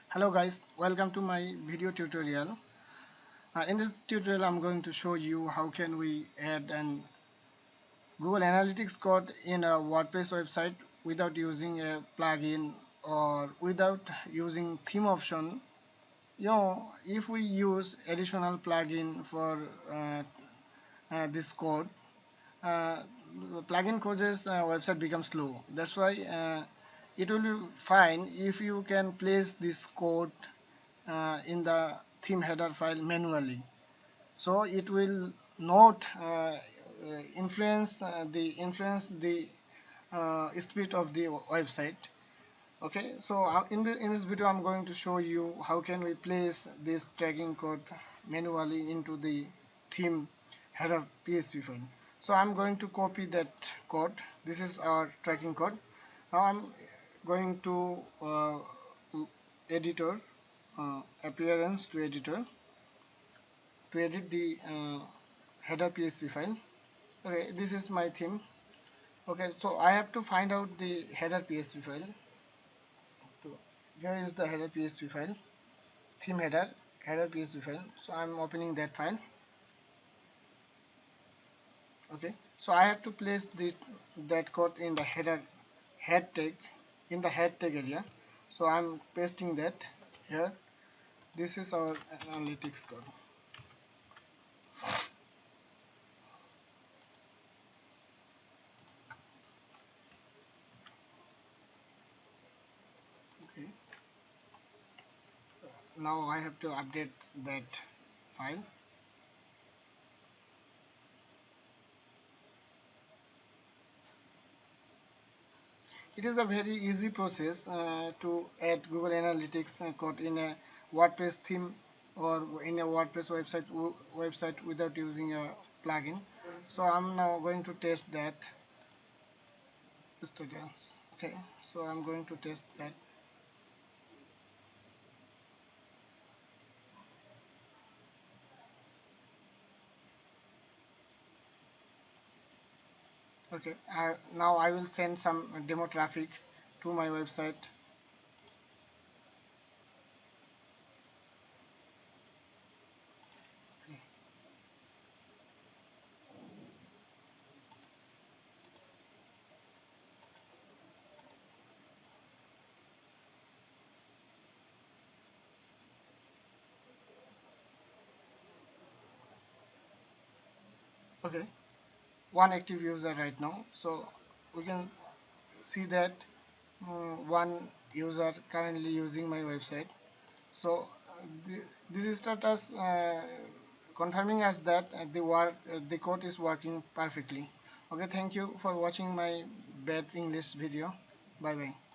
Hello guys, welcome to my video tutorial. In this tutorial I'm going to show you how can we add an Google Analytics code in a WordPress website without using a plugin or without using theme option. If we use additional plugin for this code, uh, plugin causes website becomes slow. That's why it will be fine if you can place this code in the theme header file manually, so it will not influence the speed of the website. Okay, so in this video I'm going to show you how can we place this tracking code manually into the theme header PHP file. So I'm going to copy that code. This is our tracking code. Now I'm going to editor, appearance to editor, to edit the header PHP file. Okay, this is my theme. Okay, so I have to find out the header PHP file. So here is the header PHP file, theme header PHP file. So I'm opening that file. Okay, so I have to place that code in the head tag, in the head tag area. So I'm pasting that here. This is our analytics code. Okay, now I have to update that file. It is a very easy process to add Google Analytics code in a WordPress theme or in a WordPress website without using a plugin. So I'm now going to test that, students. Okay, so I'm going to test that. Okay, now I will send some demo traffic to my website. Okay, one active user right now. So we can see that one user currently using my website. So this is status confirming us that the code is working perfectly. Okay, thank you for watching my bad English video. Bye bye.